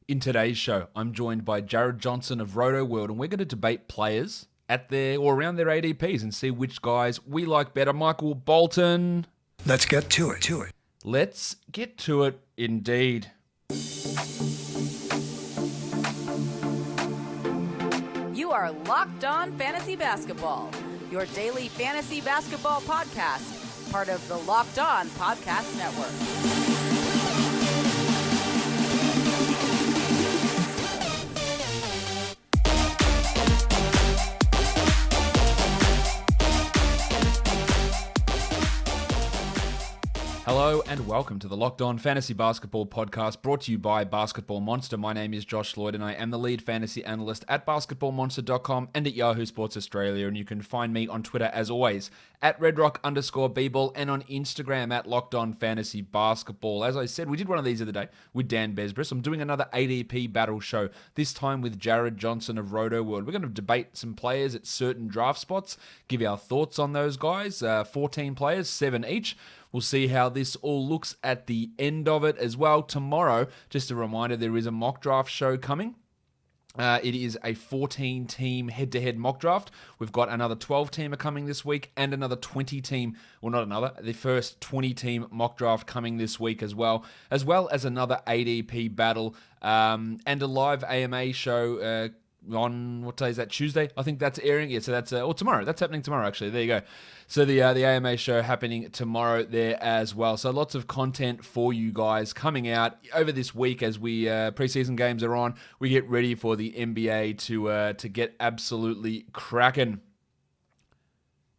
In today's show, I'm joined by Jared Johnson of Rotoworld, and we're going to debate players at their or around their ADPs and see which guys we like better. Michael Bolton. Let's get to it. Let's get to it indeed. You are Locked On Fantasy Basketball, your daily fantasy basketball podcast, part of the Locked On Podcast Network. Hello and welcome to the Locked On Fantasy Basketball Podcast, brought to you by Basketball Monster. My name is Josh Lloyd and I am the lead fantasy analyst at basketballmonster.com and at Yahoo Sports Australia. And you can find me on Twitter as always at redrock_bball and on Instagram at Locked On Fantasy Basketball. As I said, we did one of these the other day with Dan Besbris. I'm doing another ADP battle show, this time with Jared Johnson of Rotoworld. We're going to debate some players at certain draft spots, give our thoughts on those guys. 14 players, 7 each. We'll see how this all looks at the end of it as well. Tomorrow, just a reminder, there is a mock draft show coming. It is a 14-team head-to-head mock draft. We've got another 12-teamer coming this week and another 20-team, well, not another, the first 20-team mock draft coming this week as well as another ADP battle and a live AMA show on, what day is that, Tuesday? I think that's airing. Yeah, so that's, or tomorrow. That's happening tomorrow, actually. There you go. So the AMA show happening tomorrow there as well. So lots of content for you guys coming out over this week as we preseason games are on. We get ready for the NBA to get absolutely cracking.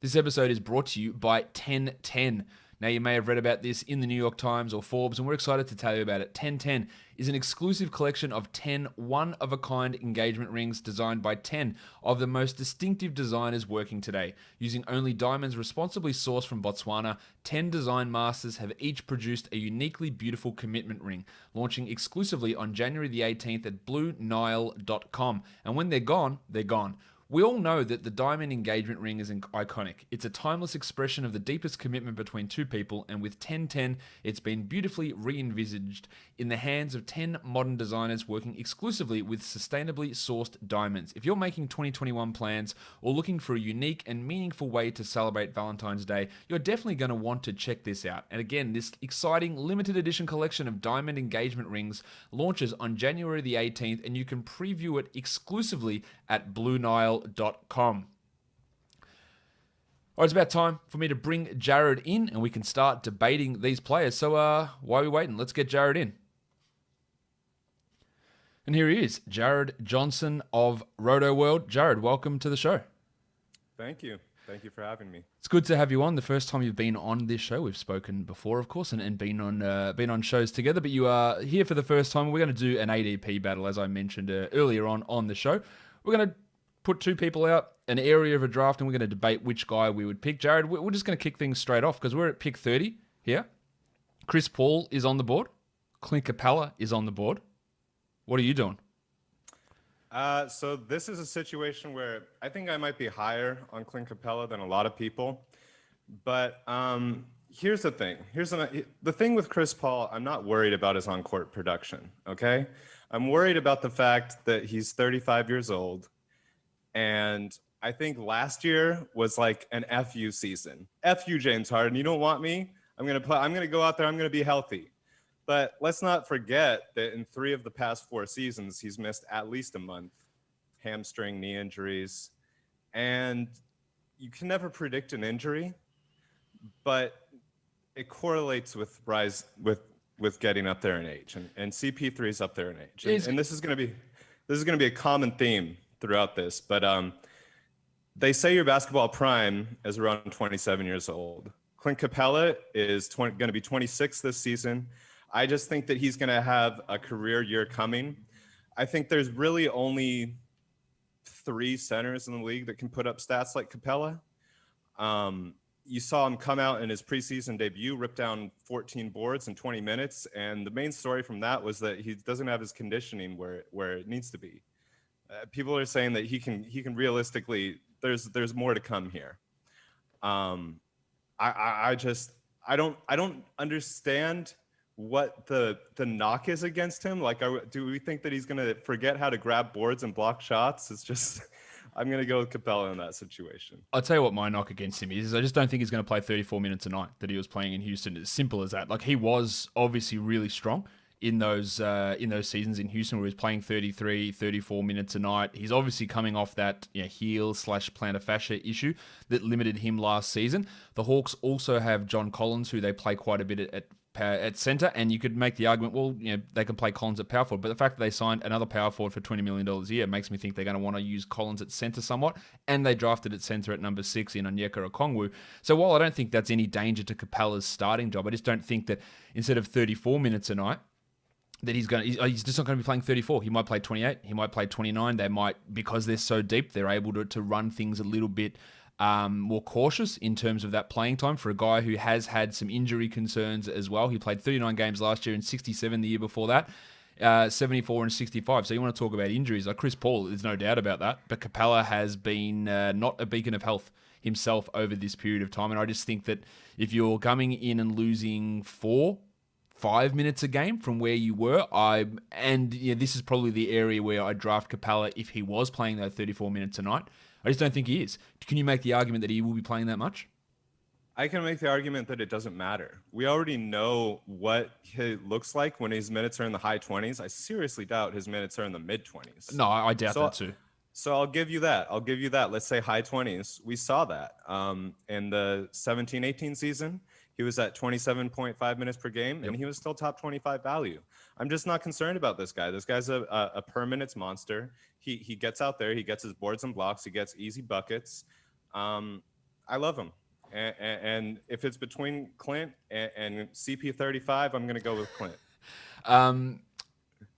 This episode is brought to you by 1010. Now, you may have read about this in the New York Times or Forbes, and we're excited to tell you about it. 1010 is an exclusive collection of 10 one-of-a-kind engagement rings designed by 10 of the most distinctive designers working today. Using only diamonds responsibly sourced from Botswana, 10 design masters have each produced a uniquely beautiful commitment ring, launching exclusively on January the 18th at BlueNile.com. And when they're gone, they're gone. We all know that the diamond engagement ring is iconic. It's a timeless expression of the deepest commitment between two people, and with 1010, it's been beautifully re-envisaged in the hands of 10 modern designers working exclusively with sustainably sourced diamonds. If you're making 2021 plans or looking for a unique and meaningful way to celebrate Valentine's Day, you're definitely going to want to check this out. And again, this exciting limited edition collection of diamond engagement rings launches on January the 18th, and you can preview it exclusively at BlueNile.com. All right, it's about time for me to bring Jared in and we can start debating these players. So why are we waiting? Let's get Jared in. And here he is, Jared Johnson of Rotoworld. Jared, welcome to the show. Thank you. Thank you for having me. It's good to have you on. The first time you've been on this show, we've spoken before, of course, and been on shows together. But you are here for the first time. We're going to do an ADP battle, as I mentioned earlier on the show. We're going to put two people out, an area of a draft, and we're going to debate which guy we would pick. Jared, we're just going to kick things straight off because we're at pick 30 here. Chris Paul is on the board. Clint Capela is on the board. What are you doing? So this is a situation where I think I might be higher on Clint Capela than a lot of people. But here's the thing. The thing with Chris Paul, I'm not worried about his on-court production, okay? I'm worried about the fact that he's 35 years old. And I think last year was like an FU season. FU James Harden, you don't want me? I'm gonna go out there, I'm gonna be healthy. But let's not forget that in 3 of the past 4 seasons, he's missed at least a month, hamstring, knee injuries. And you can never predict an injury, but it correlates with with getting up there in age. And CP3 is up there in age. And this is gonna be a common theme throughout this, but they say your basketball prime is around 27 years old. Clint Capela is going to be 26 this season. I just think that he's going to have a career year coming. I think there's really only 3 centers in the league that can put up stats like Capela. You saw him come out in his preseason debut, rip down 14 boards in 20 minutes, and the main story from that was that he doesn't have his conditioning where it needs to be. People are saying that he can realistically. There's more to come here. I don't understand what the knock is against him. Like, do we think that he's going to forget how to grab boards and block shots? It's just, I'm going to go with Capela in that situation. I'll tell you what my knock against him is I just don't think he's going to play 34 minutes a night that he was playing in Houston. As simple as that. Like, he was obviously really strong in those seasons in Houston where he was playing 33, 34 minutes a night. He's obviously coming off that heel/plantar fascia issue that limited him last season. The Hawks also have John Collins, who they play quite a bit at center, and you could make the argument, well, they can play Collins at power forward, but the fact that they signed another power forward for $20 million a year makes me think they're going to want to use Collins at center somewhat, and they drafted at center at number 6 in Onyeka Okongwu. So while I don't think that's any danger to Capela's starting job, I just don't think that instead of 34 minutes a night, that he's just not going to be playing 34. He might play 28. He might play 29. They might, because they're so deep, they're able to run things a little bit more cautious in terms of that playing time for a guy who has had some injury concerns as well. He played 39 games last year and 67 the year before that, 74 and 65. So you want to talk about injuries. Like Chris Paul, there's no doubt about that. But Capela has been not a beacon of health himself over this period of time. And I just think that if you're coming in and losing 5 minutes a game from where you were, this is probably the area where I draft Capela if he was playing that 34 minutes a night. I just don't think he is. Can you make the argument that he will be playing that much? I can make the argument that it doesn't matter. We already know what he looks like when his minutes are in the high 20s. I seriously doubt his minutes are in the mid 20s. No, I doubt that too. So I'll give you that. Let's say high 20s. We saw that in the 17-18 season. He was at 27.5 minutes per game, and he was still top 25 value. I'm just not concerned about this guy. This guy's a per minutes monster. He gets out there. He gets his boards and blocks. He gets easy buckets. I love him. And if it's between Clint and CP35, I'm going to go with Clint.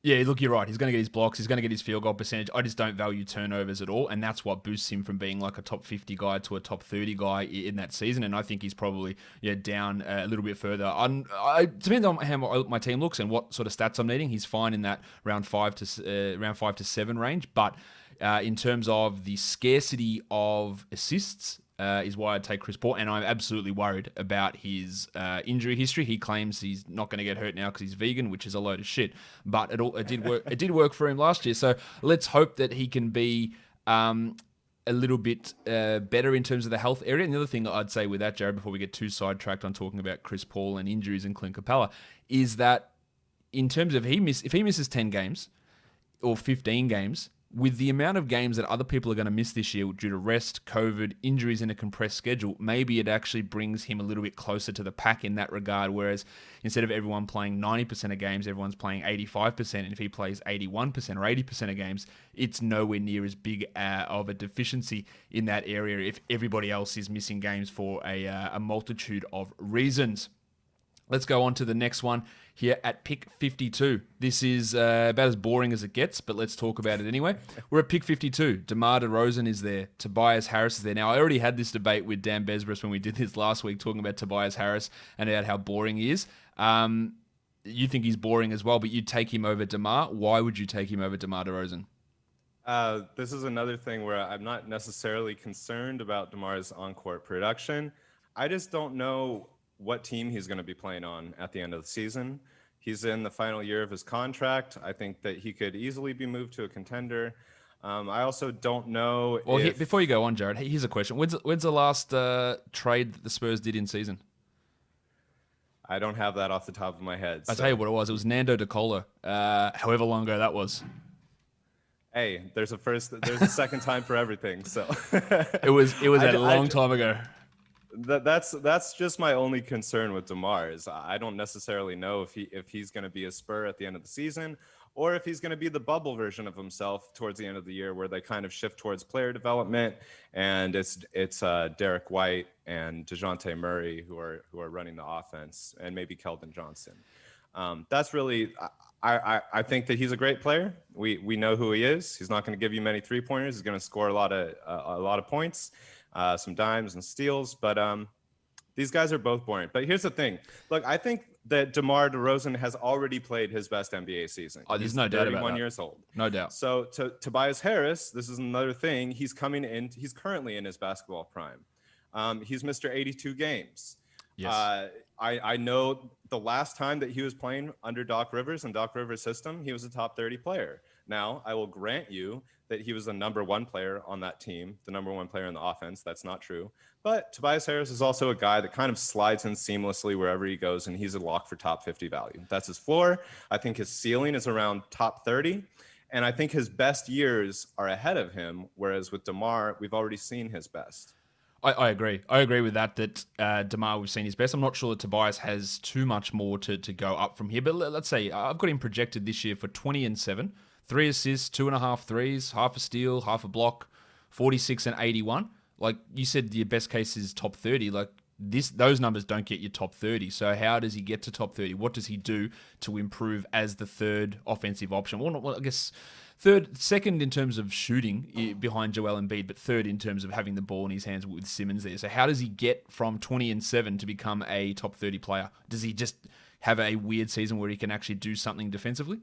Yeah, look, you're right. He's going to get his blocks. He's going to get his field goal percentage. I just don't value turnovers at all, and that's what boosts him from being like a top 50 guy to a top 30 guy in that season. And I think he's probably down a little bit further. It depends on how my team looks and what sort of stats I'm needing. He's fine in that round 5 to 7 range, but in terms of the scarcity of assists, is why I'd take Chris Paul, and I'm absolutely worried about his injury history. He claims he's not going to get hurt now because he's vegan, which is a load of shit. But it did work. It did work for him last year. So let's hope that he can be a little bit better in terms of the health area. And the other thing I'd say with that, Jared, before we get too sidetracked on talking about Chris Paul and injuries and Clint Capela, is that in terms of if he misses 10 games or 15 games, with the amount of games that other people are going to miss this year due to rest, COVID, injuries in a compressed schedule, maybe it actually brings him a little bit closer to the pack in that regard, whereas instead of everyone playing 90% of games, everyone's playing 85%, and if he plays 81% or 80% of games, it's nowhere near as big of a deficiency in that area if everybody else is missing games for a multitude of reasons. Let's go on to the next one here at pick 52. This is about as boring as it gets, but let's talk about it anyway. We're at pick 52. Demar Derozan is there. Tobias Harris is there. Now, I already had this debate with Dan Besbris when we did this last week, talking about Tobias Harris and about how boring he is. You think he's boring as well, but you'd take him over Demar. Why would you take him over Demar Derozan? This is another thing where I'm not necessarily concerned about Demar's on-court production. I just don't know what team he's going to be playing on at the end of the season. He's in the final year of his contract. I think that he could easily be moved to a contender. I also don't know. Well, before you go on, Jared, here's a question. When's the last trade that the Spurs did in season? I don't have that off the top of my head. I'll tell you what it was. It was Nando DeColo, however long ago that was. Hey, there's a second time for everything. So it was a long time ago. That's just my only concern with Demar is I don't necessarily know if he's going to be a Spur at the end of the season or if he's going to be the bubble version of himself towards the end of the year where they kind of shift towards player development and it's Derek White and DeJounte Murray who are running the offense and maybe Keldon Johnson. That's really I think that he's a great player. We know who he is. He's not going to give you many 3-pointers. He's going to score a lot of points. Some dimes and steals, but these guys are both boring. But here's the thing. Look, I think that DeMar DeRozan has already played his best NBA season. Oh, there's no doubt about that. 31 years old. No doubt. So Tobias Harris, this is another thing. He's currently in his basketball prime. He's Mr. 82 games. Yes. I know the last time that he was playing under Doc Rivers and Doc Rivers' system, he was a top 30 player. Now, I will grant you that he was the number one player on that team, the number one player in the offense. That's not true. But Tobias Harris is also a guy that kind of slides in seamlessly wherever he goes, and he's a lock for top 50 value. That's his floor. I think his ceiling is around top 30. And I think his best years are ahead of him, whereas with Demar, we've already seen his best. I agree. I agree with that Demar, we've seen his best. I'm not sure that Tobias has too much more to go up from here. But let's say I've got him projected this year for 20 and 7, 3 assists, 2.5 threes, half a steal, half a block, 46 and 81. Like you said, your best case is top 30. Like those numbers don't get you top 30. So how does he get to top 30? What does he do to improve as the third offensive option? Well, I guess second in terms of shooting behind Joel Embiid, but third in terms of having the ball in his hands with Simmons there. So how does he get from 20 and 7 to become a top 30 player? Does he just have a weird season where he can actually do something defensively?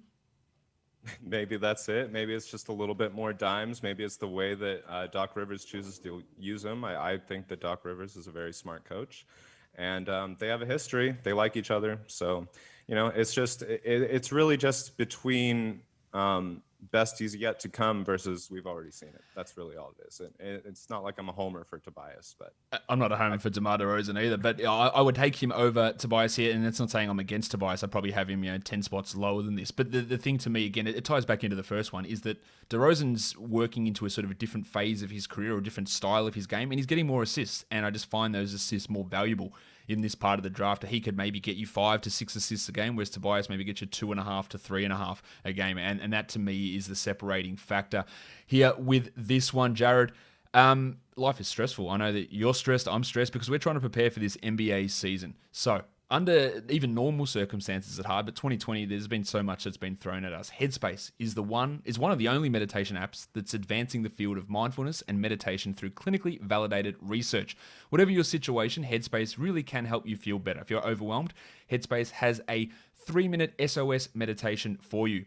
Maybe that's it. Maybe it's just a little bit more dimes. Maybe it's the way that Doc Rivers chooses to use him. I think that Doc Rivers is a very smart coach, and they have a history. They like each other. So, it's really just between best he's yet to come versus we've already seen it. That's really all it is. It's not like I'm a homer for Tobias, but I'm not a homer for Demar Derozan either. But I would take him over Tobias here, and that's not saying I'm against Tobias. I'd probably have him 10 spots lower than this. But the thing to me, again, it ties back into the first one, is that Derozan's working into a sort of a different phase of his career or a different style of his game, and he's getting more assists, and I just find those assists more valuable in this part of the draft. He could maybe get you 5 to 6 assists a game, whereas Tobias maybe gets you 2.5 to 3.5 a game. And that to me is the separating factor here with this one, Jared. Life is stressful. I know that you're stressed, I'm stressed, because we're trying to prepare for this NBA season. So under even normal circumstances, it's hard, but 2020, there's been so much that's been thrown at us. Headspace is one of the only meditation apps that's advancing the field of mindfulness and meditation through clinically validated research. Whatever your situation, Headspace really can help you feel better. If you're overwhelmed, Headspace has a 3-minute SOS meditation for you.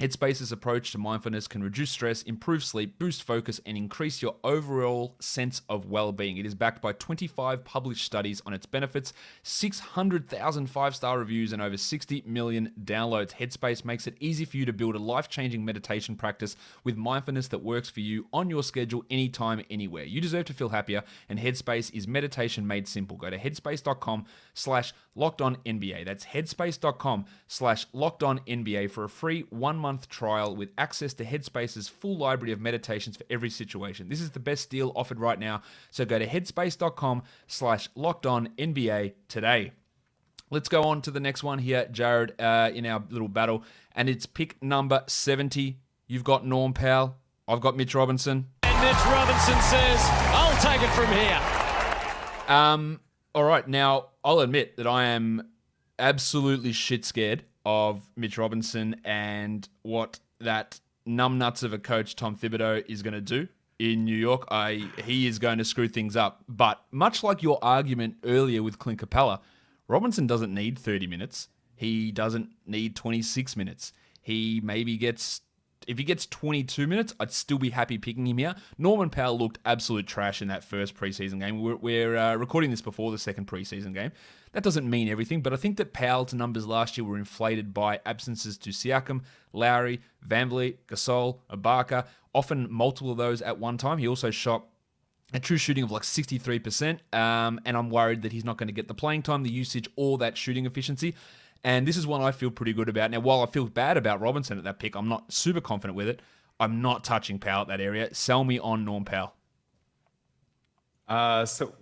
Headspace's approach to mindfulness can reduce stress, improve sleep, boost focus, and increase your overall sense of well-being. It is backed by 25 published studies on its benefits, 600,000 five-star reviews, and over 60 million downloads. Headspace makes it easy for you to build a life-changing meditation practice with mindfulness that works for you on your schedule, anytime, anywhere. You deserve to feel happier, and Headspace is meditation made simple. Go to headspace.com/LockedOnNBA. That's headspace.com/LockedOnNBA for a free 1-month trial with access to Headspace's full library of meditations for every situation. This is the best deal offered right now, so go to headspace.com/LockedOnNBA today. Let's go on to the next one here, Jared, in our little battle, and it's pick number 70. You've got Norm Powell. I've got Mitch Robinson. And Mitch Robinson says, I'll take it from here. All right, now, I'll admit that I am absolutely shit scared of Mitch Robinson and what that numbnuts of a coach, Tom Thibodeau, is going to do in New York. He is going to screw things up. But much like your argument earlier with Clint Capela, Robinson doesn't need 30 minutes. He doesn't need 26 minutes. He maybe gets... If he gets 22 minutes, I'd still be happy picking him here. Norman Powell looked absolute trash in that first preseason game. We're recording this before the second preseason game. That doesn't mean everything, but I think that Powell's numbers last year were inflated by absences to Siakam, Lowry, VanVleet, Gasol, Ibaka, often multiple of those at one time. He also shot a true shooting of like 63%, and I'm worried that he's not going to get the playing time, the usage, or that shooting efficiency. And this is one I feel pretty good about. Now, while I feel bad about Robinson at that pick, I'm not super confident with it. I'm not touching Powell at that area. Sell me on Norm Powell. So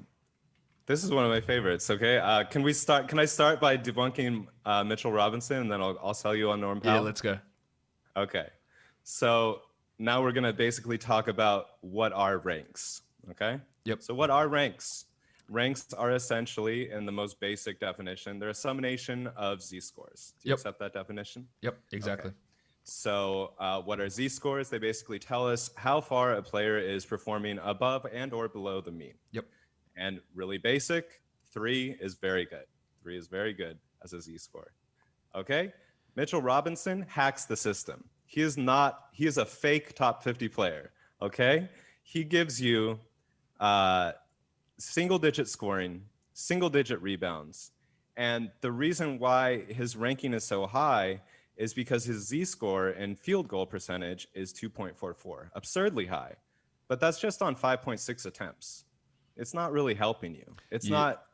this is one of my favorites. Okay, can I start by debunking Mitchell Robinson, and then I'll sell you on Norm Powell? Yeah, let's go. Okay, so now we're gonna basically talk about what are ranks. Okay. Yep. So what are ranks? Ranks are essentially, in the most basic definition, they're a summation of z-scores. Do you accept that definition? Yep, exactly. Okay. So what are z-scores? They basically tell us how far a player is performing above and or below the mean. Yep. And really basic, 3 is very good. 3 is very good as a z-score. Okay? Mitchell Robinson hacks the system. He is a fake top 50 player. Okay? He gives you single-digit scoring single-digit rebounds. And the reason why his ranking is so high is because his Z-score and field goal percentage is 2.44, absurdly high. But that's just on 5.6 attempts. It's not really helping you. It's not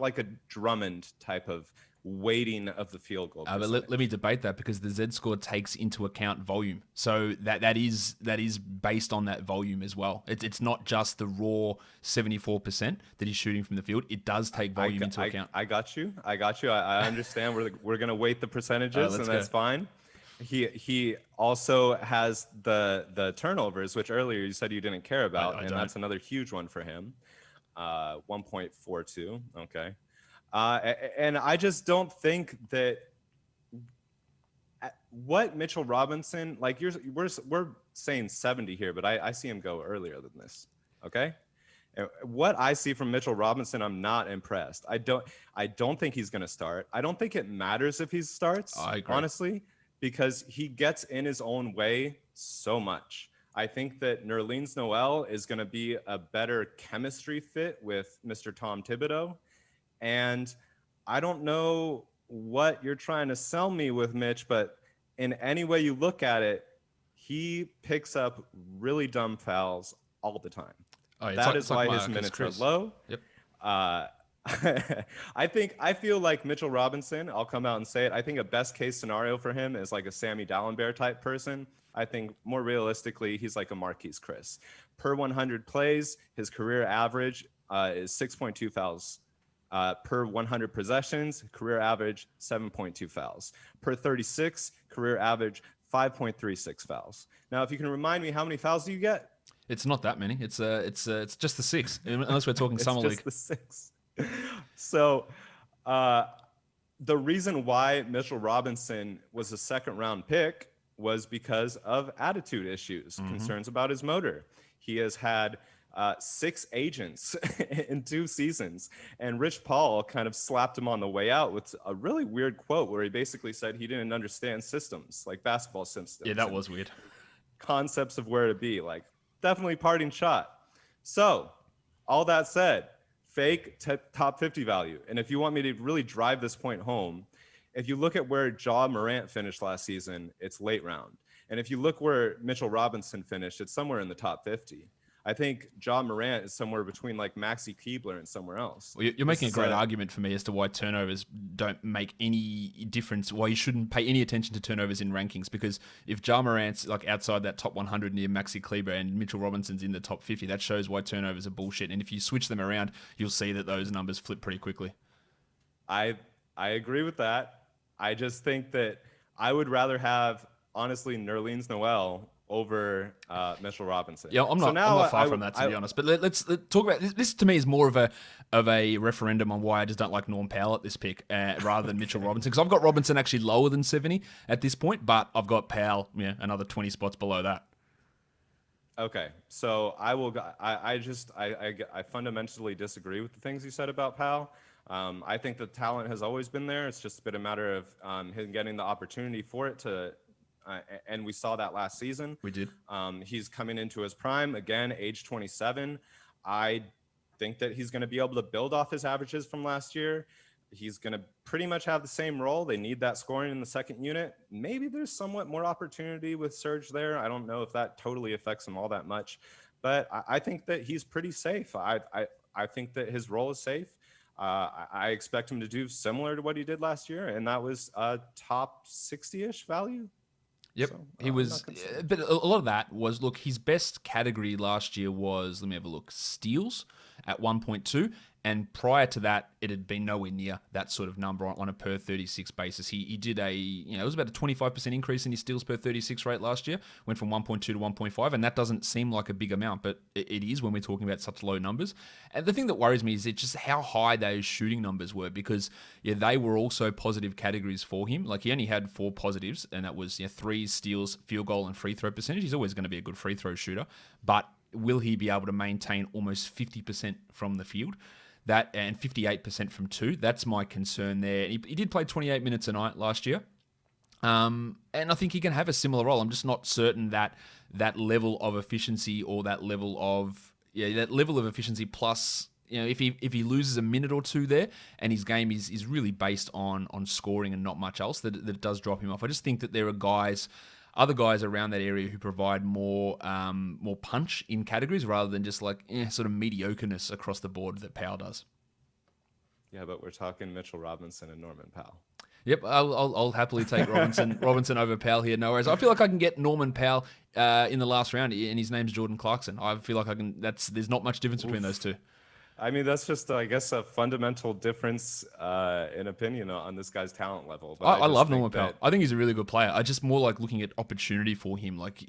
like a Drummond type of weighting of the field goal percentage. But let me debate that, because the Z-score takes into account volume. So that is based on that volume as well. It's not just the raw 74% that he's shooting from the field. It does take volume into account. I got you. I understand. We're going to weight the percentages, and that's fine. He also has the turnovers, which earlier you said you didn't care about, and that's another huge one for him. 1.42. Okay. And I just don't think that what Mitchell Robinson, like we're saying 70 here, but I see him go earlier than this. Okay. What I see from Mitchell Robinson, I'm not impressed. I don't think he's going to start. I don't think it matters if he starts, honestly, because he gets in his own way so much. I think that Nerlens Noel is going to be a better chemistry fit with Mr. Tom Thibodeau. And I don't know what you're trying to sell me with, Mitch, but in any way you look at it, he picks up really dumb fouls all the time. That is why his minutes are low. Yep. I feel like Mitchell Robinson, I'll come out and say it, I think a best case scenario for him is like a Sammy Dallenberg type person. I think more realistically, he's like a Marquise Chris. Per 100 plays, his career average is 6.2 fouls. Per 100 possessions, career average 7.2 fouls. Per 36, career average 5.36 fouls. Now, if you can remind me, how many fouls do you get? It's not that many. It's just the 6, unless we're talking summer league. It's just the 6. So the reason why Mitchell Robinson was a second-round pick was because of attitude issues, concerns about his motor. He has had 6 agents in 2 seasons, and Rich Paul kind of slapped him on the way out with a really weird quote where he basically said he didn't understand systems, like basketball systems. Yeah, that was weird. Concepts of where to be, like definitely parting shot. So all that said, fake top 50 value. And if you want me to really drive this point home, if you look at where Ja Morant finished last season, it's late round. And if you look where Mitchell Robinson finished, it's somewhere in the top 50. I think Ja Morant is somewhere between like Maxi Keebler and somewhere else. Well, you're making a great argument for me as to why turnovers don't make any difference, why you shouldn't pay any attention to turnovers in rankings, because if Ja Morant's like outside that top 100 near Maxi Kleber and Mitchell Robinson's in the top 50, that shows why turnovers are bullshit. And if you switch them around, you'll see that those numbers flip pretty quickly. I agree with that. I just think that I would rather have, honestly, Nerlens Noel over Mitchell Robinson. Yeah, I'm not far from that, to be honest. But let's talk about this. This to me is more of a referendum on why I just don't like Norm Powell at this pick rather than Mitchell Robinson, because I've got Robinson actually lower than 70 at this point, but I've got Powell another 20 spots below that. Okay, so I fundamentally disagree with the things you said about Powell. I think the talent has always been there. It's just been a matter of him getting the opportunity for it to. And we saw that last season. We did. He's coming into his prime, again, age 27. I think that he's going to be able to build off his averages from last year. He's going to pretty much have the same role. They need that scoring in the second unit. Maybe there's somewhat more opportunity with Serge there. I don't know if that totally affects him all that much. But I think that he's pretty safe. I think that his role is safe. I expect him to do similar to what he did last year, and that was a top 60-ish value. Yep, so, he was, but a lot of that was, look, his best category last year was, let me have a look, steals at 1.2, and prior to that, it had been nowhere near that sort of number on a per 36 basis. He did it was about a 25% increase in his steals per 36 rate last year, went from 1.2 to 1.5, and that doesn't seem like a big amount, but it is when we're talking about such low numbers. And the thing that worries me is just how high those shooting numbers were, because they were also positive categories for him. Like, he only had 4 positives, and that was threes, steals, field goal, and free throw percentage. He's always going to be a good free throw shooter, but will he be able to maintain almost 50% from the field? That and 58% from 2. That's my concern there. He did play 28 minutes a night last year. And I think he can have a similar role. I'm just not certain that level of efficiency, or that level of efficiency plus if he loses a minute or two there, and his game is really based on scoring and not much else, that it does drop him off. I just think that there are other guys around that area who provide more punch in categories rather than just like sort of mediocreness across the board that Powell does. Yeah, but we're talking Mitchell Robinson and Norman Powell. Yep, I'll happily take Robinson over Powell here. No worries. I feel like I can get Norman Powell in the last round, and his name's Jordan Clarkson. I feel like I can. There's not much difference between those two. I mean, that's just, I guess, a fundamental difference in opinion on this guy's talent level. But I love Norman Powell. I think he's a really good player. I just more like looking at opportunity for him. Like,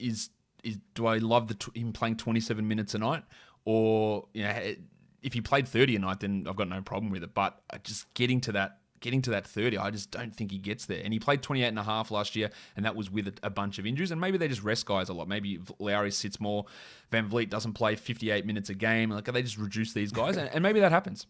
do I love him playing 27 minutes a night, or if he played 30 a night, then I've got no problem with it. But just getting to that 30, I just don't think he gets there. And he played 28 and a half last year, and that was with a bunch of injuries. And maybe they just rest guys a lot. Maybe Lowry sits more. Van Vliet doesn't play 58 minutes a game. Like, they just reduce these guys, and maybe that happens.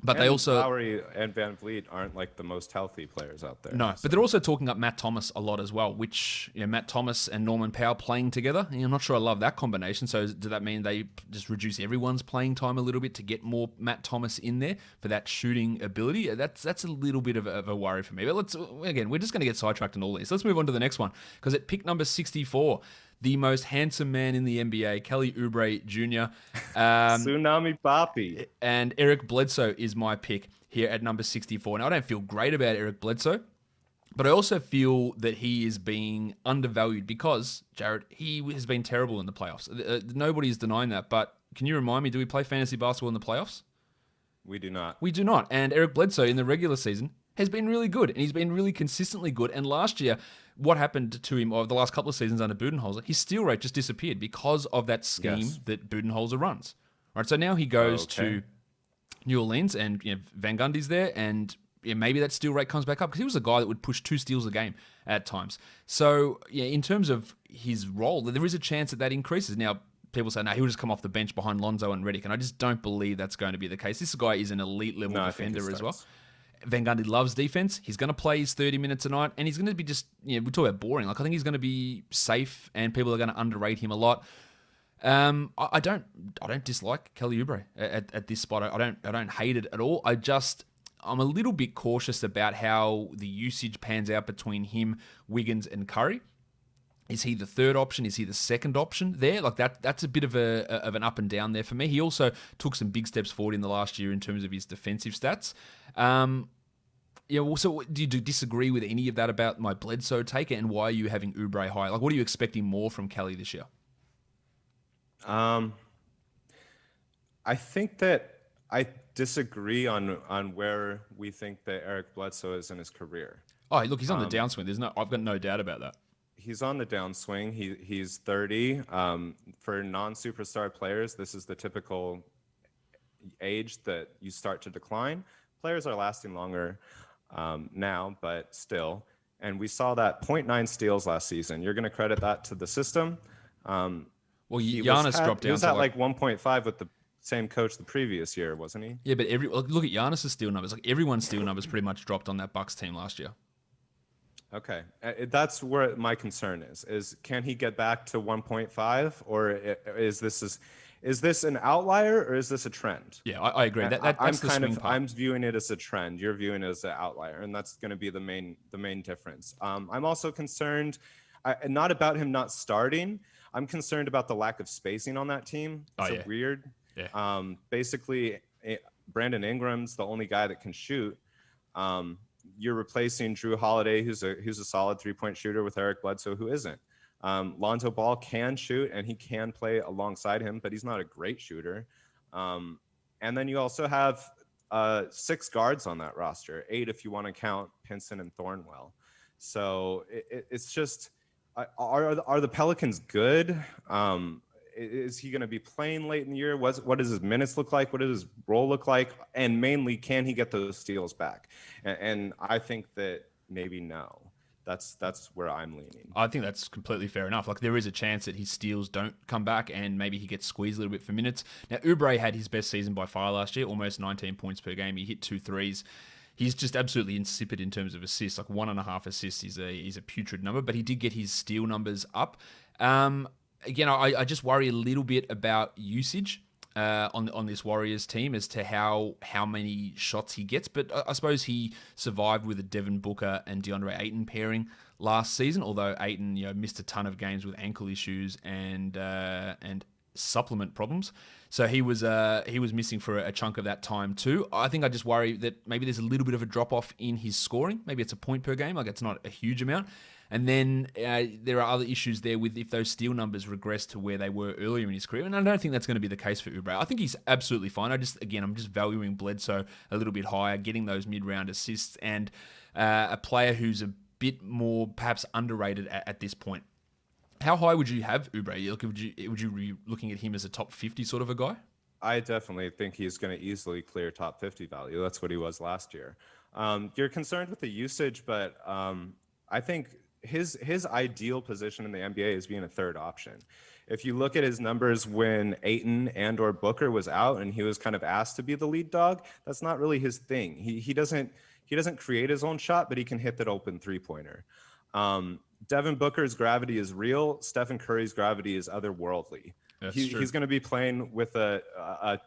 But they also Lowry and Van Vliet aren't like the most healthy players out there. No, but they're also talking up Matt Thomas a lot as well, which Matt Thomas and Norman Powell playing together. I'm not sure I love that combination. So does that mean they just reduce everyone's playing time a little bit to get more Matt Thomas in there for that shooting ability? That's a little bit of a worry for me. But we're just going to get sidetracked on all this. Let's move on to the next one, because at pick number 64, the most handsome man in the NBA, Kelly Oubre Jr. Tsunami Papi. And Eric Bledsoe is my pick here at number 64. Now, I don't feel great about Eric Bledsoe, but I also feel that he is being undervalued because, Jared, he has been terrible in the playoffs. Nobody's denying that, but can you remind me, do we play fantasy basketball in the playoffs? We do not. We do not. And Eric Bledsoe in the regular season has been really good, and he's been really consistently good. And last year, what happened to him over the last couple of seasons under Budenholzer, his steal rate just disappeared because of that scheme that Budenholzer runs. All right, so now he goes to New Orleans, and Van Gundy's there, and maybe that steal rate comes back up, because he was a guy that would push 2 steals a game at times. So in terms of his role, there is a chance that increases. Now, people say, no, he'll just come off the bench behind Lonzo and Redick, and I just don't believe that's going to be the case. This guy is an elite level defender as well. Van Gundy loves defense. He's going to play his 30 minutes a night, and he's going to be just, we talk about boring. Like, I think he's going to be safe, and people are going to underrate him a lot. I don't dislike Kelly Oubre at this spot. I don't hate it at all. I'm a little bit cautious about how the usage pans out between him, Wiggins, and Curry. Is he the third option? Is he the second option there? Like, that's a bit of an up and down there for me. He also took some big steps forward in the last year in terms of his defensive stats. So do you disagree with any of that about my Bledsoe take, and why are you having Oubre high? Like, what are you expecting more from Kelly this year? I think that I disagree on where we think that Eric Bledsoe is in his career. Oh, look, he's on the downswing. I've got no doubt about that. He's on the downswing. He's 30. For non-superstar players, this is the typical age that you start to decline. Players are lasting longer now, but still. And we saw that 0.9 steals last season. You're going to credit that to the system. Well, Giannis dropped down. He was at like 1.5 with the same coach the previous year, wasn't he? Yeah, but look at Giannis's steal numbers. Like, everyone's steal numbers pretty much dropped on that Bucks team last year. Okay, that's where my concern is can he get back to 1.5, or is this an outlier, or is this a trend? Yeah, I agree. That's the swing part. I'm viewing it as a trend. You're viewing it as an outlier, and that's going to be the main difference. I'm also concerned, not about him not starting. I'm concerned about the lack of spacing on that team. It's weird. Yeah. Basically, Brandon Ingram's the only guy that can shoot. You're replacing Drew Holiday, who's a solid 3-point shooter, with Eric Bledsoe, who isn't. Lonzo Ball can shoot, and he can play alongside him, but he's not a great shooter. And then you also have 6 guards on that roster, 8 if you want to count Pinson and Thornwell. So it's just, are the Pelicans good? Is he going to be playing late in the year? What does his minutes look like? What does his role look like? And mainly, can he get those steals back? And I think that maybe no. That's where I'm leaning. I think that's completely fair enough. Like, there is a chance that his steals don't come back, and maybe he gets squeezed a little bit for minutes. Now, Oubre had his best season by far last year, almost 19 points per game. He hit 2 threes. He's just absolutely insipid in terms of assists. Like, 1.5 assists is a putrid number, but he did get his steal numbers up. Again, I just worry a little bit about usage. on this Warriors team as to how many shots he gets. But I suppose he survived with a Devin Booker and DeAndre Ayton pairing last season, although Ayton missed a ton of games with ankle issues and supplement problems. So he was missing for a chunk of that time too. I think I just worry that maybe there's a little bit of a drop off in his scoring. Maybe it's a point per game, like it's not a huge amount. And then there are other issues there with if those steal numbers regress to where they were earlier in his career. And I don't think that's going to be the case for Oubre. I think he's absolutely fine. I'm just valuing Bledsoe a little bit higher, getting those mid-round assists, and a player who's a bit more perhaps underrated at this point. How high would you have Oubre? Would you be looking at him as a top 50 sort of a guy? I definitely think he's going to easily clear top 50 value. That's what he was last year. You're concerned with the usage, but I think his ideal position in the NBA is being a third option. If you look at his numbers when Ayton and or Booker was out and he was kind of asked to be the lead dog, that's not really his thing. He doesn't create his own shot, but he can hit that open three-pointer. Devin Booker's gravity is real. Stephen Curry's gravity is otherworldly. He's going to be playing with a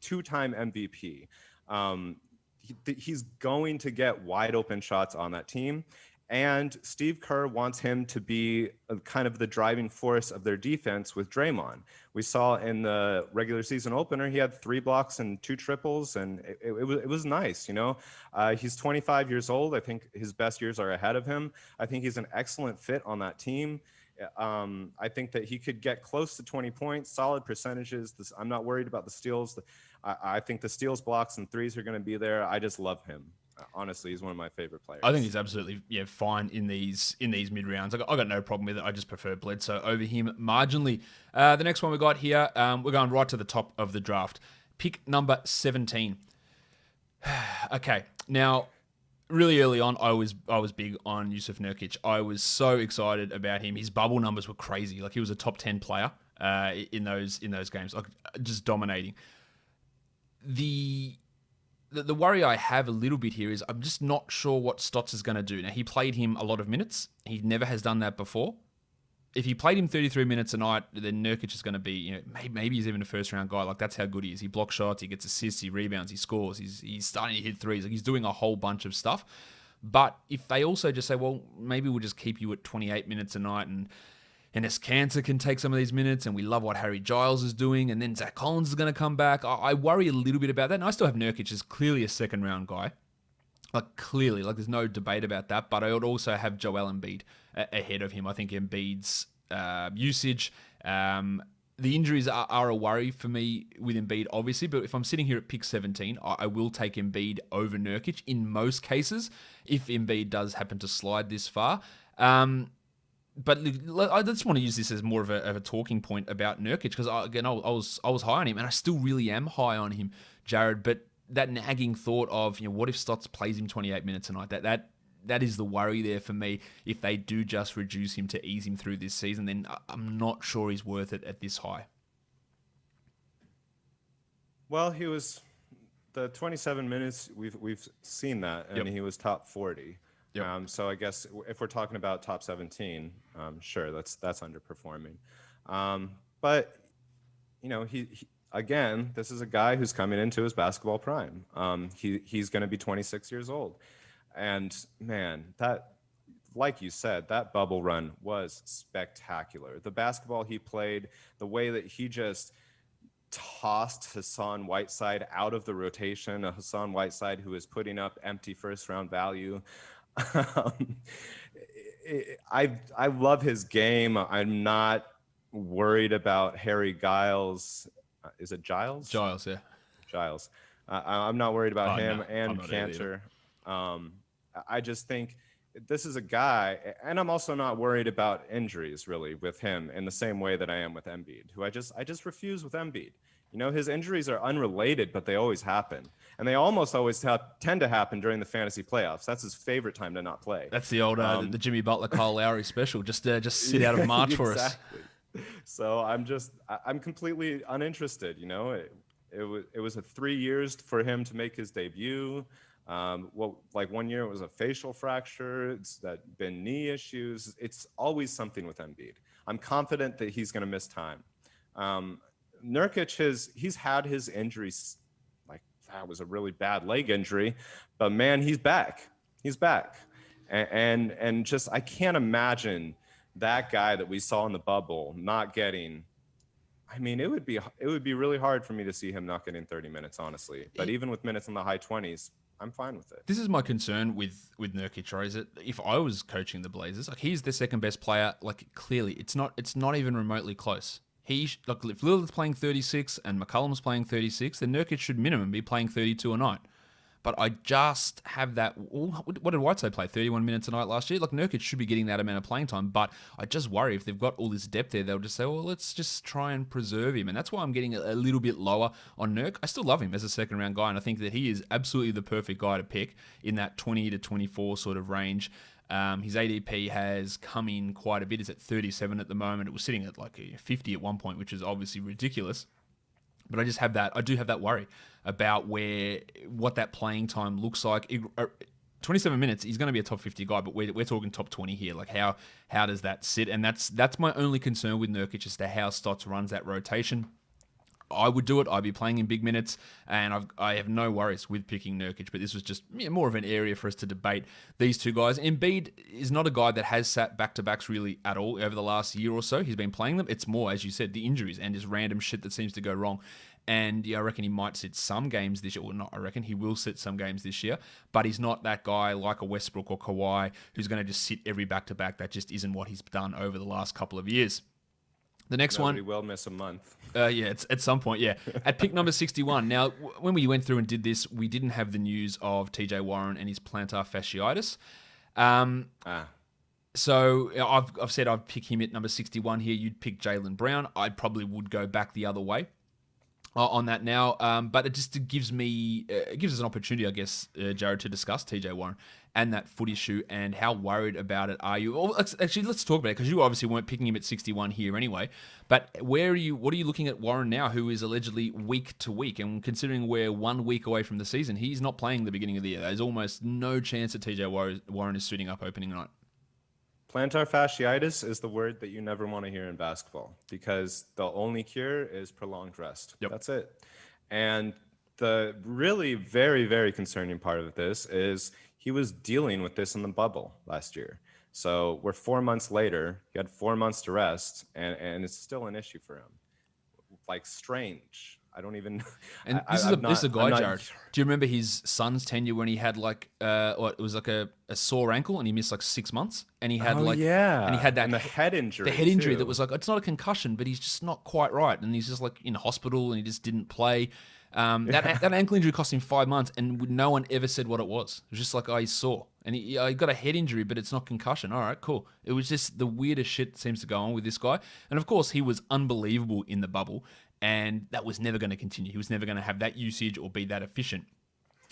two-time MVP. He's going to get wide open shots on that team. And Steve Kerr wants him to be kind of the driving force of their defense with Draymond. We saw in the regular season opener, he had 3 blocks and 2 triples, and it was nice, He's 25 years old. I think his best years are ahead of him. I think he's an excellent fit on that team. I think that he could get close to 20 points, solid percentages. I'm not worried about the steals. I think the steals, blocks, and threes are going to be there. I just love him. Honestly, he's one of my favorite players. I think he's absolutely fine in these mid rounds. I got no problem with it. I just prefer Bledsoe over him marginally. The next one we got here, we're going right to the top of the draft. Pick number 17. Okay, now really early on, I was big on Jusuf Nurkic. I was so excited about him. His bubble numbers were crazy. Like he was a top 10 player in those games, like just dominating. The worry I have a little bit here is I'm just not sure what Stotts is going to do. Now, he played him a lot of minutes. He never has done that before. If he played him 33 minutes a night, then Nurkic is going to be, maybe he's even a first-round guy. Like, that's how good he is. He blocks shots, he gets assists, he rebounds, he scores. He's starting to hit threes. Like, he's doing a whole bunch of stuff. But if they also just say, well, maybe we'll just keep you at 28 minutes a night and Enes Kanter can take some of these minutes, and we love what Harry Giles is doing, and then Zach Collins is going to come back. I worry a little bit about that, and I still have Nurkic as clearly a second-round guy. Clearly, there's no debate about that, but I would also have Joel Embiid ahead of him. I think Embiid's usage, the injuries are a worry for me with Embiid, obviously, but if I'm sitting here at pick 17, I will take Embiid over Nurkic in most cases, if Embiid does happen to slide this far. But I just want to use this as more of a talking point about Nurkic, because I was high on him, and I still really am high on him, Jared. But that nagging thought of what if Stotts plays him 28 minutes a night? That is the worry there for me. If they do just reduce him to ease him through this season, then I'm not sure he's worth it at this high. Well, he was the 27 minutes. We've seen that, and he was top 40. Yep. So I guess if we're talking about top 17, sure, that's underperforming. But he again, this is a guy who's coming into his basketball prime. He's going to be 26 years old, and man, that, like you said, that bubble run was spectacular. The basketball he played, the way that he just tossed Hassan Whiteside out of the rotation, a Hassan Whiteside who is putting up empty first-round value. I love his game. I'm not worried about Harry Giles. Is it Giles? Giles, yeah. Giles. I'm not worried about him and Kanter. I just think this is a guy, and I'm also not worried about injuries really with him in the same way that I am with Embiid, who I just refuse with Embiid. His injuries are unrelated, but they always happen. And they almost always tend to happen during the fantasy playoffs. That's his favorite time to not play. That's the old the Jimmy Butler, Kyle Lowry special. Just sit out of March for us. So I'm completely uninterested. It was a 3 years for him to make his debut. 1 year it was a facial fracture. It's been knee issues. It's always something with Embiid. I'm confident that he's going to miss time. Nurkic he's had his injuries. Like, that was a really bad leg injury, but man, he's back. He's back. And just, I can't imagine that guy that we saw in the bubble not getting. I mean, it would be really hard for me to see him not getting 30 minutes, honestly. But even with minutes in the high 20s, I'm fine with it. This is my concern with Nurkic, right? Is that if I was coaching the Blazers, like, he's the second best player, like, clearly it's not even remotely close. Like, if Lillard's playing 36 and McCollum's playing 36, then Nurkic should minimum be playing 32 a night. But I just have that. What did Whiteside play? 31 minutes a night last year? Like, Nurkic should be getting that amount of playing time. But I just worry if they've got all this depth there, they'll just say, well, let's just try and preserve him. And that's why I'm getting a little bit lower on Nurk. I still love him as a second round guy. And I think that he is absolutely the perfect guy to pick in that 20 to 24 sort of range. His ADP has come in quite a bit. It's at 37 at the moment. It was sitting at like 50 at one point, which is obviously ridiculous. But I do have that worry about what that playing time looks like. 27 minutes, he's going to be a top 50 guy, but we're talking top 20 here. Like, how does that sit? And that's my only concern with Nurkic, as to how Stotts runs that rotation. I would do it. I'd be playing in big minutes, and I have no worries with picking Nurkic, but this was just more of an area for us to debate these two guys. Embiid is not a guy that has sat back-to-backs really at all over the last year or so. He's been playing them. It's more, as you said, the injuries and just random shit that seems to go wrong. And I reckon he might sit some games this year. Well, not I reckon. He will sit some games this year. But he's not that guy like a Westbrook or Kawhi who's going to just sit every back-to-back. That just isn't what he's done over the last couple of years. The next one. He will miss a month. Yeah, it's at some point, yeah. At pick number 61. Now, when we went through and did this, we didn't have the news of TJ Warren and his plantar fasciitis. So I've said I'd pick him at number 61 here. You'd pick Jalen Brown. I probably would go back the other way on that now. But it just gives us an opportunity, I guess, Jared, to discuss TJ Warren and that foot issue and how worried about it are you? Well, actually, let's talk about it, because you obviously weren't picking him at 61 here anyway. But what are you looking at Warren now, who is allegedly week to week? And considering we're 1 week away from the season, he's not playing the beginning of the year. There's almost no chance that TJ Warren is suiting up opening night. Plantar fasciitis is the word that you never want to hear in basketball, because the only cure is prolonged rest. Yep. That's it. And the really very, very concerning part of this is he was dealing with this in the bubble last year. So we're 4 months later, he had 4 months to rest, and it's still an issue for him. Like, strange. I don't even. And this is a guy, Jared. Do you remember his son's tenure when he had like it was like a sore ankle and he missed like 6 months, and he had and he had that and the head injury. The head injury too. that was like, it's not a concussion, but he's just not quite right, and he's just like in hospital and he just didn't play. That ankle injury cost him 5 months, and no one ever said what it was. It was just like, oh, he's sore, and he got a head injury, but it's not concussion. All right, cool. It was just the weirdest shit that seems to go on with this guy, and of course he was unbelievable in the bubble. And that was never going to continue. He was never going to have that usage or be that efficient.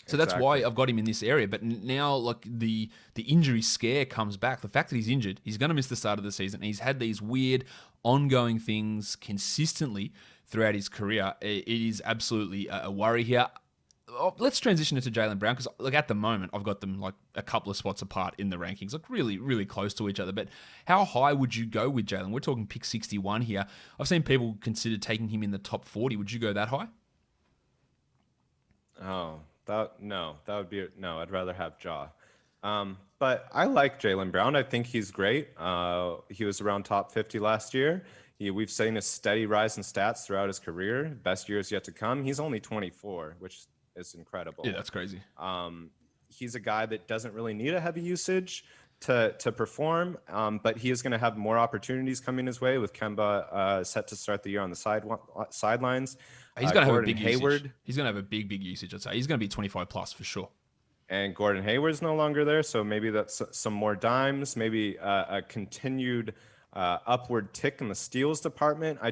So that's why I've got him in this area. But now, like, the injury scare comes back. The fact that he's injured, he's going to miss the start of the season. And he's had these weird ongoing things consistently throughout his career. It is absolutely a worry here. Let's transition into Jalen Brown, because like at the moment I've got them like a couple of spots apart in the rankings, like really, really close to each other. But how high would you go with Jalen? We're talking pick 61 here. I've seen people consider taking him in the top 40. Would you go that high? Oh, that would be no. I'd rather have Ja. But I like Jalen Brown. I think he's great. He was around top 50 last year. We've seen a steady rise in stats throughout his career. Best years yet to come. He's only 24, which is incredible. Yeah, that's crazy. He's a guy that doesn't really need a heavy usage to perform, but he is going to have more opportunities coming his way with Kemba set to start the year on the sidelines. He's going to have a big usage. He's going to have a big usage, I'd say. He's going to be 25 plus for sure. And Gordon Hayward's no longer there, so maybe that's some more dimes, maybe a continued upward tick in the steals department. I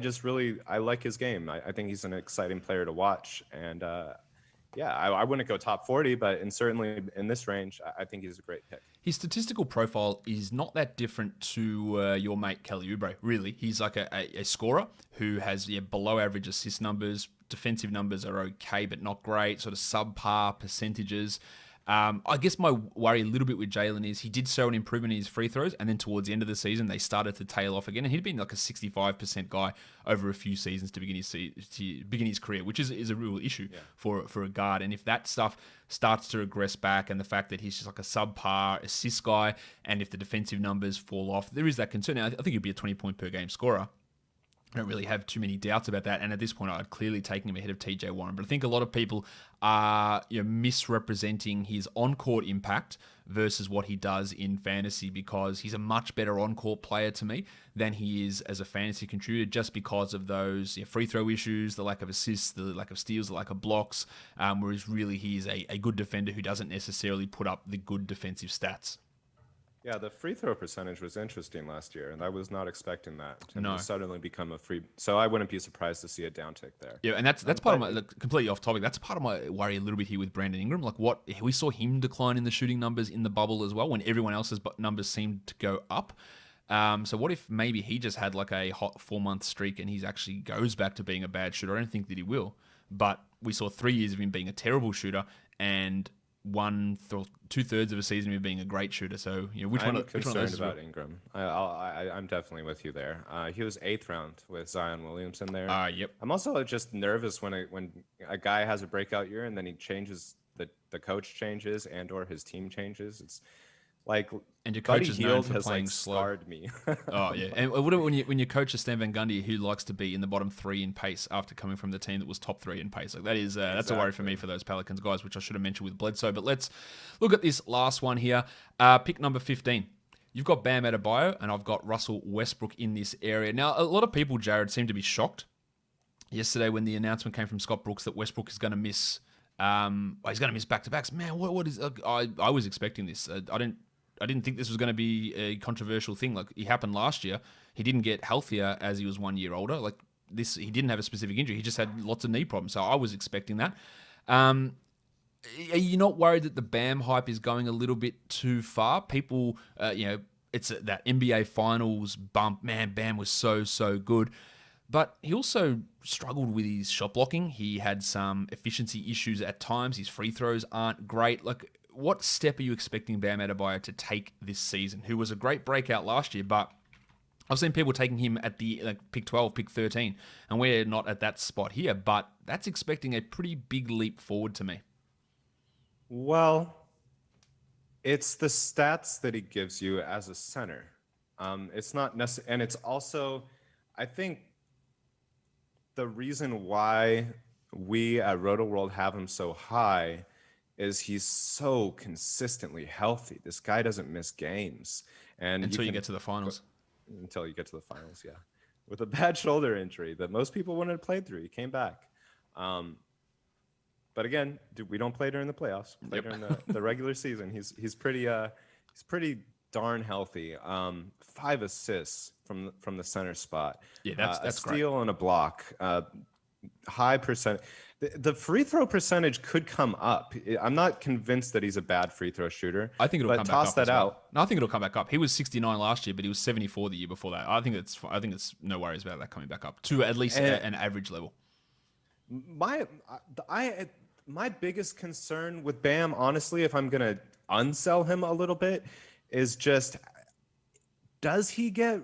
like his game. I think he's an exciting player to watch, and I wouldn't go top 40, but certainly in this range, I think he's a great pick. His statistical profile is not that different to your mate Kelly Oubre, really. He's like a scorer who has below average assist numbers. Defensive numbers are okay, but not great, sort of subpar percentages. I guess my worry a little bit with Jalen is he did show an improvement in his free throws, and then towards the end of the season, they started to tail off again. And he'd been like a 65% guy over a few seasons to begin his career, which is a real issue for a guard. And if that stuff starts to regress back, and the fact that he's just like a subpar assist guy, and if the defensive numbers fall off, there is that concern. Now, I think he'd be a 20-point per game scorer. I don't really have too many doubts about that. And at this point, I'd clearly taken him ahead of TJ Warren. But I think a lot of people are misrepresenting his on-court impact versus what he does in fantasy, because he's a much better on-court player to me than he is as a fantasy contributor, just because of those free throw issues, the lack of assists, the lack of steals, the lack of blocks, whereas really he's a good defender who doesn't necessarily put up the good defensive stats. Yeah, the free throw percentage was interesting last year, and I was not expecting that to suddenly become a free. So I wouldn't be surprised to see a downtick there. Yeah, and that's part of my completely off topic. That's part of my worry a little bit here with Brandon Ingram. Like what we saw him decline in the shooting numbers in the bubble as well, when everyone else's numbers seemed to go up. So what if maybe he just had like a hot 4-month streak and he actually goes back to being a bad shooter? I don't think that he will, but we saw 3 years of him being a terrible shooter and 2/3 of a season of him being a great shooter. So which one? I'm concerned about Ingram. I'm definitely with you there. He was 8th round with Zion Williamson there. Yep. I'm also just nervous when a guy has a breakout year and then he changes, the coach changes and/or his team changes. It's like, and your coach Buddy is known Hield for has playing scarred me. Oh yeah, and what about when your coach is Stan Van Gundy, who likes to be in the bottom 3 in pace after coming from the team that was top 3 in pace? Like that is that's a worry for me for those Pelicans guys, which I should have mentioned with Bledsoe. But let's look at this last one here. Pick number 15. You've got Bam Adebayo, and I've got Russell Westbrook in this area. Now, a lot of people, Jared, seem to be shocked yesterday when the announcement came from Scott Brooks that Westbrook is going to miss. He's going to miss back-to-backs. Man, what is? I was expecting this. I didn't think this was going to be a controversial thing. Like, it happened last year. He didn't get healthier as he was 1 year older. Like this, he didn't have a specific injury. He just had lots of knee problems. So I was expecting that. Are you not worried that the Bam hype is going a little bit too far? People, it's that NBA Finals bump. Man, Bam was so good. But he also struggled with his shot blocking. He had some efficiency issues at times. His free throws aren't great. Like, what step are you expecting Bam Adebayo to take this season? Who was a great breakout last year, but I've seen people taking him at the pick 12, pick 13, and we're not at that spot here, but that's expecting a pretty big leap forward to me. Well, it's the stats that he gives you as a center. It's not necessarily, and it's also, I think, the reason why we at Rotoworld have him so high is he's so consistently healthy. This guy doesn't miss games. And until you get to the finals. Until you get to the finals, yeah. With a bad shoulder injury that most people wouldn't have played through. He came back. But again, we don't play during the playoffs. We play during the regular season. He's pretty darn healthy. 5 assists from the center spot. Yeah, that's a great. Steal and a block. High percent. The free throw percentage could come up. I'm not convinced that he's a bad free throw shooter. I think it'll come back up. Toss that out. No, I think it'll come back up. He was 69 last year, but he was 74 the year before that. I think it's no worries about that coming back up to at least an average level. My biggest concern with Bam, honestly, if I'm gonna unsell him a little bit, is just, does he get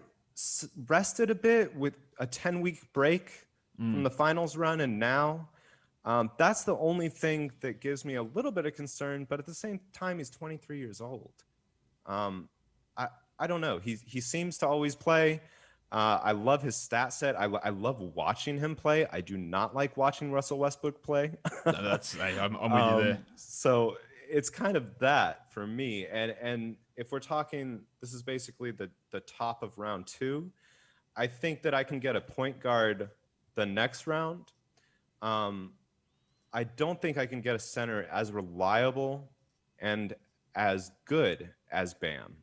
rested a bit with a 10-week break from the finals run and now? That's the only thing that gives me a little bit of concern, but at the same time, he's 23 years old. I don't know. He seems to always play. I love his stat set. I love watching him play. I do not like watching Russell Westbrook play. I'm with you there. So it's kind of that for me. And if we're talking, this is basically the top of round 2. I think that I can get a point guard the next round. I don't think I can get a center as reliable and as good as Bam.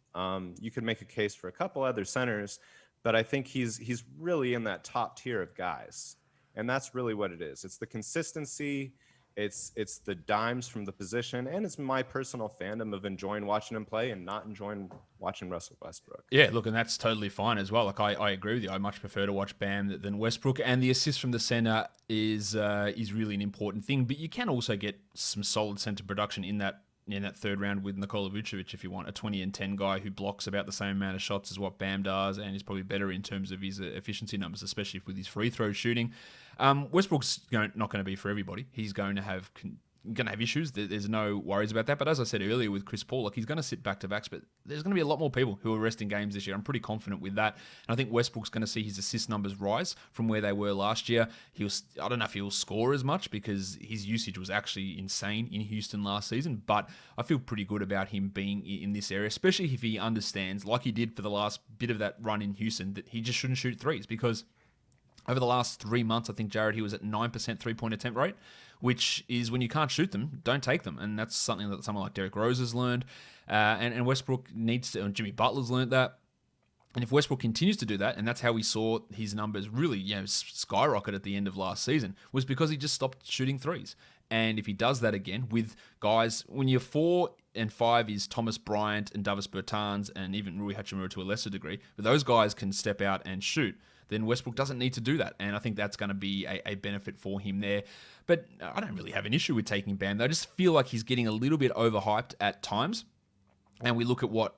You could make a case for a couple other centers, but I think he's really in that top tier of guys. And that's really what it is. It's the consistency, it's the dimes from the position, and it's my personal fandom of enjoying watching him play and not enjoying watching Russell Westbrook. Yeah, look, and that's totally fine as well. Like I agree with you. I much prefer to watch Bam than Westbrook, and the assist from the center is really an important thing. But you can also get some solid center production in that in that third round with Nikola Vucevic if you want, a 20 and 10 guy who blocks about the same amount of shots as what Bam does and is probably better in terms of his efficiency numbers, especially with his free throw shooting. Westbrook's not going to be for everybody. He's going to have issues. There's no worries about that. But as I said earlier with Chris Paul, he's going to sit back-to-backs, but there's going to be a lot more people who are resting games this year. I'm pretty confident with that. And I think Westbrook's going to see his assist numbers rise from where they were last year. I don't know if he'll score as much because his usage was actually insane in Houston last season, but I feel pretty good about him being in this area, especially if he understands, like he did for the last bit of that run in Houston, that he just shouldn't shoot threes because over the last 3 months, I think, Jared, he was at 9% three-point attempt rate, which is when you can't shoot them, don't take them. And that's something that someone like Derrick Rose has learned. And Westbrook needs to, and Jimmy Butler's learned that. And if Westbrook continues to do that, and that's how we saw his numbers really skyrocket at the end of last season, was because he just stopped shooting threes. And if he does that again with guys, when you're 4 and 5 is Thomas Bryant and Davis Bertans and even Rui Hachimura to a lesser degree, but those guys can step out and shoot, then Westbrook doesn't need to do that. And I think that's going to be a benefit for him there. But I don't really have an issue with taking Bam. I just feel like he's getting a little bit overhyped at times. And we look at what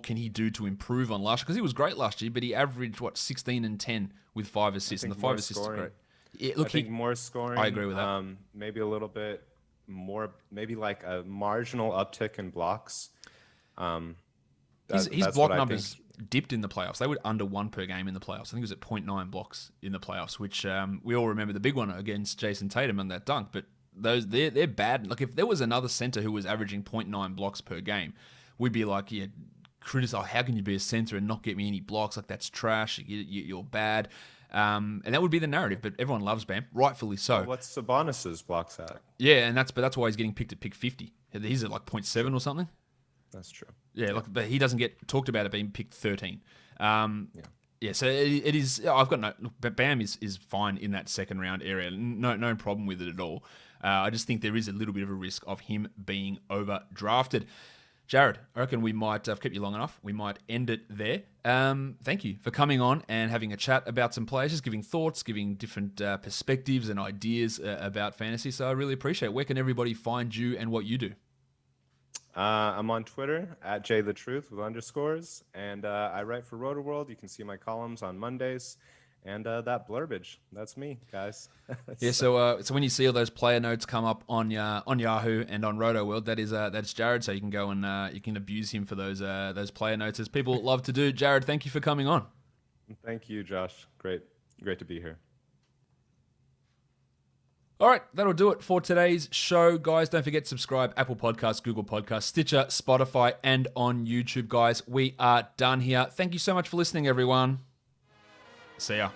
can he do to improve on last year, because he was great last year, but he averaged 16 and 10 with 5 assists, and the 5 assists are great. I think more scoring. I agree with that. Maybe a little bit more, maybe like a marginal uptick in blocks. His block numbers dipped in the playoffs. They were under 1 per game in the playoffs. I think it was at 0.9 blocks in the playoffs, which we all remember the big one against Jason Tatum and that dunk. But they're bad. Like if there was another center who was averaging 0.9 blocks per game, we'd be like, criticize. How can you be a center and not get me any blocks? Like that's trash. You're bad. And that would be the narrative. But everyone loves Bam, rightfully so. Well, what's Sabonis's blocks at? Yeah, and that's why he's getting picked at pick 50. He's at like 0.7 or something. That's true. Yeah, but he doesn't get talked about it being picked 13. Yeah, so it is. I've got no. But Bam is fine in that second round area. No problem with it at all. I just think there is a little bit of a risk of him being overdrafted. Jared, I reckon we might. I've kept you long enough. We might end it there. Thank you for coming on and having a chat about some players, just giving thoughts, giving different perspectives and ideas about fantasy. So I really appreciate it. Where can everybody find you and what you do? I'm on Twitter at JTheTruth with underscores, and I write for Rotoworld. You can see my columns on Mondays, and that blurbage. That's me, guys. Yeah. So when you see all those player notes come up on Yahoo and on Rotoworld, that's Jared. So you can go and you can abuse him for those player notes, as people love to do. Jared, thank you for coming on. Thank you, Josh. Great to be here. All right, that'll do it for today's show, guys. Don't forget to subscribe, Apple Podcasts, Google Podcasts, Stitcher, Spotify, and on YouTube, guys. We are done here. Thank you so much for listening, everyone. See ya.